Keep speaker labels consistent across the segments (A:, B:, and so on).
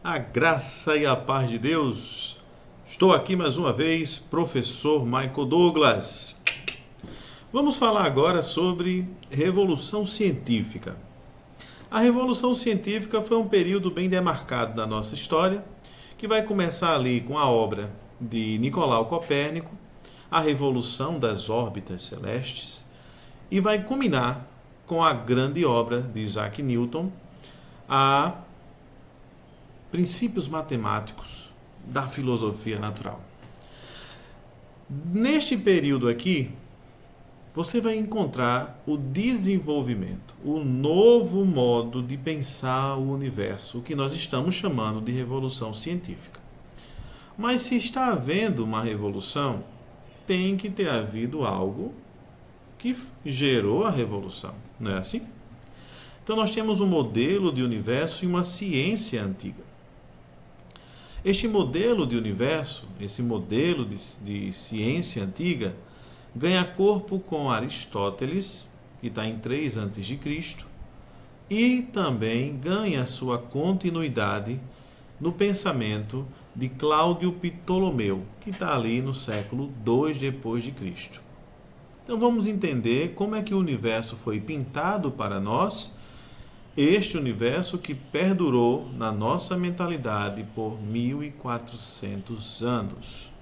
A: A graça e a paz de Deus. Estou aqui mais uma vez, professor Michael Douglas. Vamos falar agora sobre Revolução Científica. A Revolução Científica foi um período bem demarcado da nossa história, que vai começar ali com a obra de Nicolau Copérnico, a Revolução das Órbitas Celestes, e vai culminar com a grande obra de Isaac Newton, a Princípios Matemáticos da Filosofia Natural. Neste período aqui, você vai encontrar o desenvolvimento, o novo modo de pensar o universo, o que nós estamos chamando de revolução científica. Mas se está havendo uma revolução, tem que ter havido algo que gerou a revolução, não é assim? Então nós temos um modelo de universo e uma ciência antiga. Este modelo de universo, esse modelo de ciência antiga, ganha corpo com Aristóteles, que está em 3 a.C., e também ganha sua continuidade no pensamento de Cláudio Ptolomeu, que está ali no século II depois de Cristo. Então vamos entender como é que o universo foi pintado para nós, este universo que perdurou na nossa mentalidade por 1400 anos.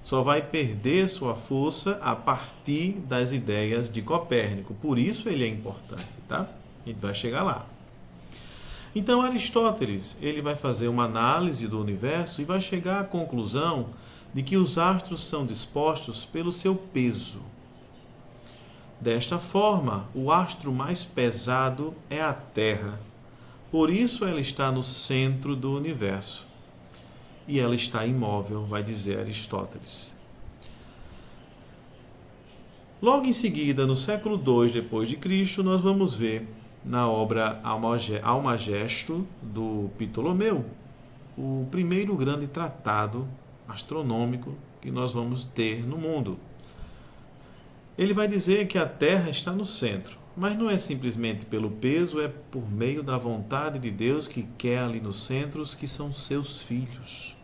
A: Só vai perder sua força a partir das ideias de Copérnico. Por isso ele é importante, tá? A gente vai chegar lá. Então Aristóteles, ele vai fazer uma análise do universo e vai chegar à conclusão de que os astros são dispostos pelo seu peso. Desta forma, o astro mais pesado é a Terra. Por isso ela está no centro do universo. E ela está imóvel, vai dizer Aristóteles. Logo em seguida, no século II depois de Cristo, nós vamos ver na obra Almagesto do Ptolomeu, o primeiro grande tratado astronômico que nós vamos ter no mundo. Ele vai dizer que a Terra está no centro, mas não é simplesmente pelo peso, é por meio da vontade de Deus que quer ali no centro os que são seus filhos.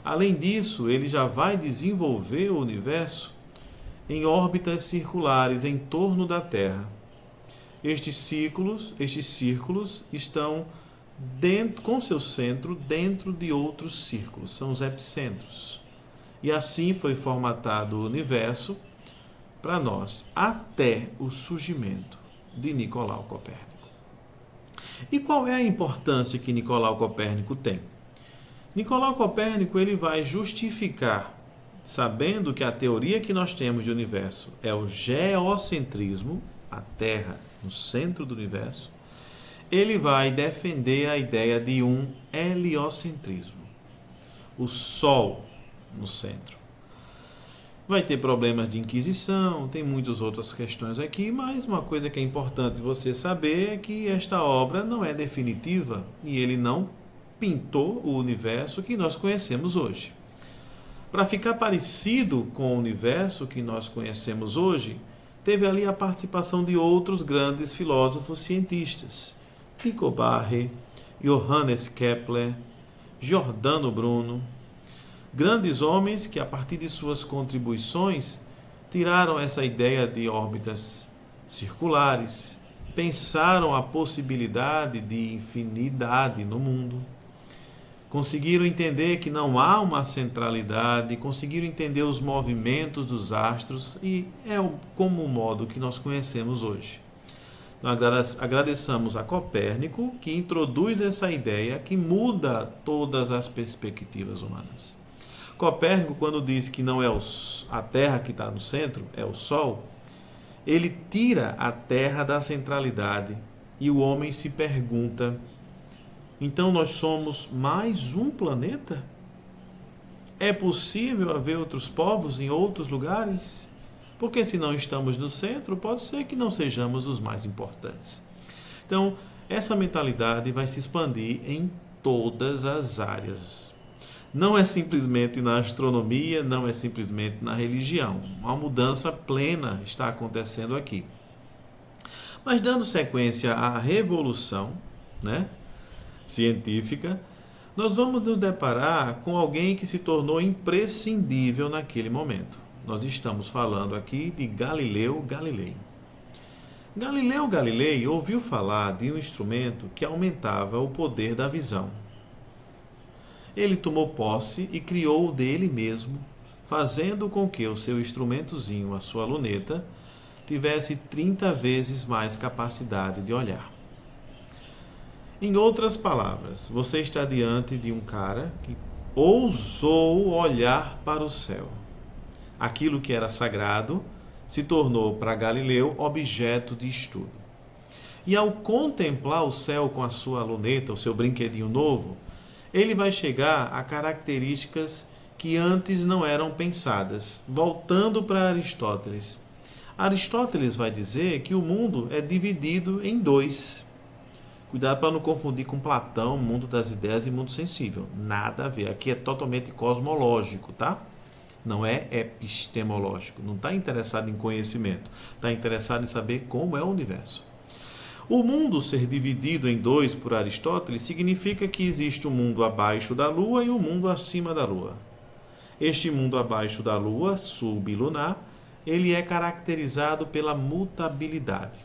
A: Além disso, ele já vai desenvolver o universo em órbitas circulares em torno da Terra. Estes círculos estão com seu centro dentro de outros círculos, são os epicentros. E assim foi formatado o universo para nós, até o surgimento de Nicolau Copérnico. E qual é a importância que Nicolau Copérnico tem? Nicolau Copérnico ele vai justificar, sabendo que a teoria que nós temos de universo é o geocentrismo, a Terra no centro do universo, ele vai defender a ideia de um heliocentrismo, o Sol no centro. Vai ter problemas de inquisição, tem muitas outras questões aqui, mas uma coisa que é importante você saber é que esta obra não é definitiva e ele não pintou o universo que nós conhecemos hoje. Para ficar parecido com o universo que nós conhecemos hoje, teve ali a participação de outros grandes filósofos cientistas, Tycho Brahe, Johannes Kepler, Giordano Bruno, grandes homens que, a partir de suas contribuições, tiraram essa ideia de órbitas circulares, pensaram a possibilidade de infinidade no mundo, conseguiram entender que não há uma centralidade, conseguiram entender os movimentos dos astros e é como o modo que nós conhecemos hoje. Nós agradeçamos a Copérnico, que introduz essa ideia que muda todas as perspectivas humanas. Copérnico, quando diz que não é a Terra que está no centro, é o Sol, ele tira a Terra da centralidade e o homem se pergunta: então nós somos mais um planeta? É possível haver outros povos em outros lugares? Porque se não estamos no centro, pode ser que não sejamos os mais importantes. Então, essa mentalidade vai se expandir em todas as áreas. Não é simplesmente na astronomia, não é simplesmente na religião. Uma mudança plena está acontecendo aqui. Mas dando sequência à revolução, científica, nós vamos nos deparar com alguém que se tornou imprescindível naquele momento. Nós estamos falando aqui de Galileu Galilei. Galileu Galilei ouviu falar de um instrumento que aumentava o poder da visão. Ele tomou posse e criou o dele mesmo, fazendo com que o seu instrumentozinho, a sua luneta, tivesse 30 vezes mais capacidade de olhar. Em outras palavras, você está diante de um cara que ousou olhar para o céu. Aquilo que era sagrado se tornou para Galileu objeto de estudo. E ao contemplar o céu com a sua luneta, o seu brinquedinho novo, ele vai chegar a características que antes não eram pensadas. Voltando para Aristóteles. Aristóteles vai dizer que o mundo é dividido em dois. Cuidado para não confundir com Platão, mundo das ideias e mundo sensível. Nada a ver. Aqui é totalmente cosmológico, tá? Não é epistemológico. Não está interessado em conhecimento. Está interessado em saber como é o universo. O mundo ser dividido em dois por Aristóteles significa que existe um mundo abaixo da Lua e um mundo acima da Lua. Este mundo abaixo da Lua, sublunar, ele é caracterizado pela mutabilidade.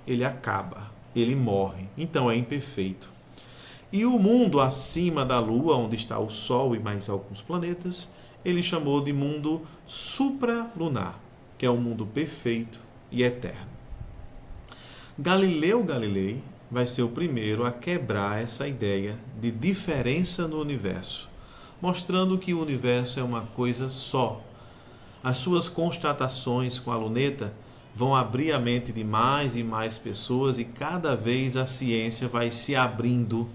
A: Ele acaba, ele morre, então é imperfeito. E o mundo acima da Lua, onde está o Sol e mais alguns planetas, ele chamou de mundo supralunar, que é um mundo perfeito e eterno. Galileu Galilei vai ser o primeiro a quebrar essa ideia de diferença no universo, mostrando que o universo é uma coisa só. As suas constatações com a luneta vão abrir a mente de mais e mais pessoas e cada vez a ciência vai se abrindo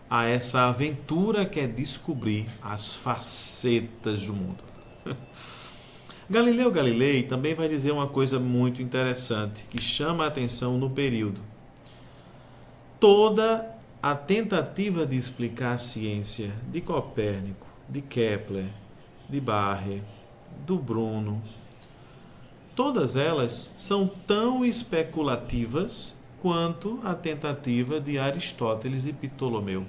A: a essa aventura que é descobrir as facetas do mundo. Galileu Galilei também vai dizer uma coisa muito interessante, que chama a atenção no período. Toda a tentativa de explicar a ciência de Copérnico, de Kepler, de Barre, do Bruno, todas elas são tão especulativas quanto a tentativa de Aristóteles e Ptolomeu.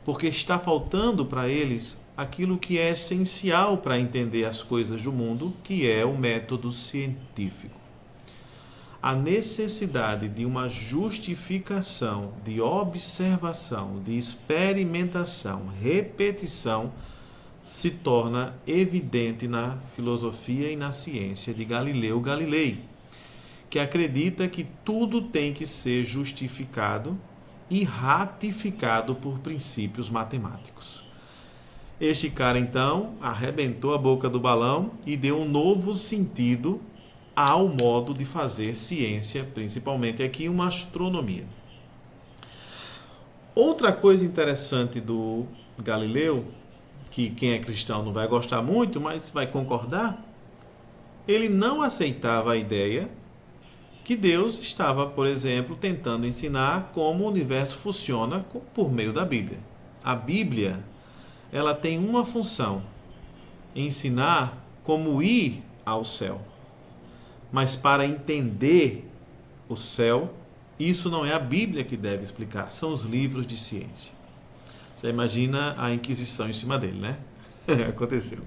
A: Porque está faltando para eles aquilo que é essencial para entender as coisas do mundo, que é o método científico. A necessidade de uma justificação, de observação, de experimentação, repetição, se torna evidente na filosofia e na ciência de Galileu Galilei, que acredita que tudo tem que ser justificado e ratificado por princípios matemáticos. Este cara, então, arrebentou a boca do balão e deu um novo sentido ao modo de fazer ciência, principalmente aqui uma astronomia. Outra coisa interessante do Galileu, que quem é cristão não vai gostar muito, mas vai concordar, ele não aceitava a ideia que Deus estava, por exemplo, tentando ensinar como o universo funciona por meio da Bíblia. A Bíblia, ela tem uma função: ensinar como ir ao céu. Mas para entender o céu, isso não é a Bíblia que deve explicar, são os livros de ciência. Você imagina a Inquisição em cima dele, né? Aconteceu.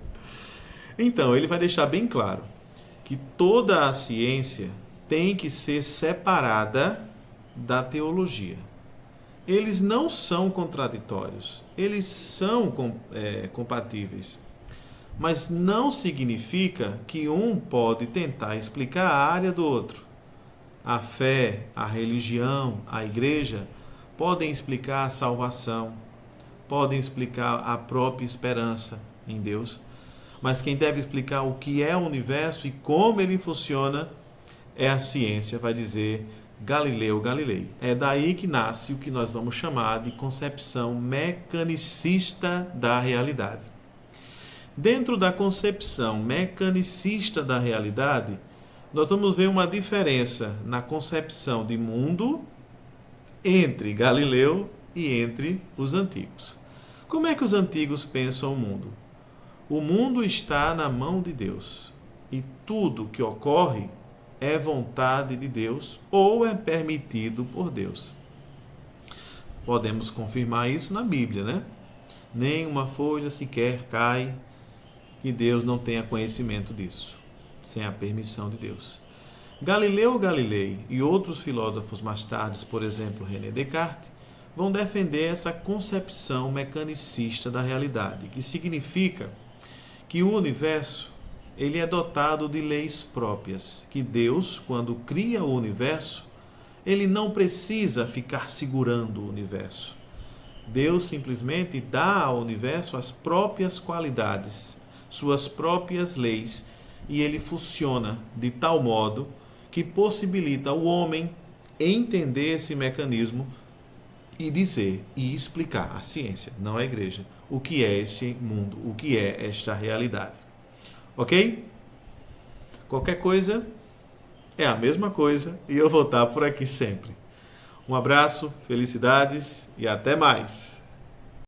A: Então, ele vai deixar bem claro que toda a ciência tem que ser separada da teologia. Eles não são contraditórios, eles são compatíveis. Mas não significa que um pode tentar explicar a área do outro. A fé, a religião, a igreja podem explicar a salvação, podem explicar a própria esperança em Deus, mas quem deve explicar o que é o universo e como ele funciona é a ciência, vai dizer Galileu Galilei. É daí que nasce o que nós vamos chamar de concepção mecanicista da realidade. Dentro da concepção mecanicista da realidade, nós vamos ver uma diferença na concepção de mundo entre Galileu e entre os antigos. Como é que os antigos pensam o mundo? O mundo está na mão de Deus e tudo que ocorre é vontade de Deus ou é permitido por Deus. Podemos confirmar isso na Bíblia, né? Nem uma folha sequer cai que Deus não tenha conhecimento disso, sem a permissão de Deus. Galileu Galilei e outros filósofos mais tarde, por exemplo, René Descartes, vão defender essa concepção mecanicista da realidade, que significa que o universo ele é dotado de leis próprias, que Deus, quando cria o universo, ele não precisa ficar segurando o universo. Deus simplesmente dá ao universo as próprias qualidades, suas próprias leis, e ele funciona de tal modo que possibilita ao homem entender esse mecanismo e dizer e explicar a ciência, não a igreja, o que é esse mundo, o que é esta realidade. Ok? Qualquer coisa é a mesma coisa e eu vou estar por aqui sempre. Um abraço, felicidades e até mais!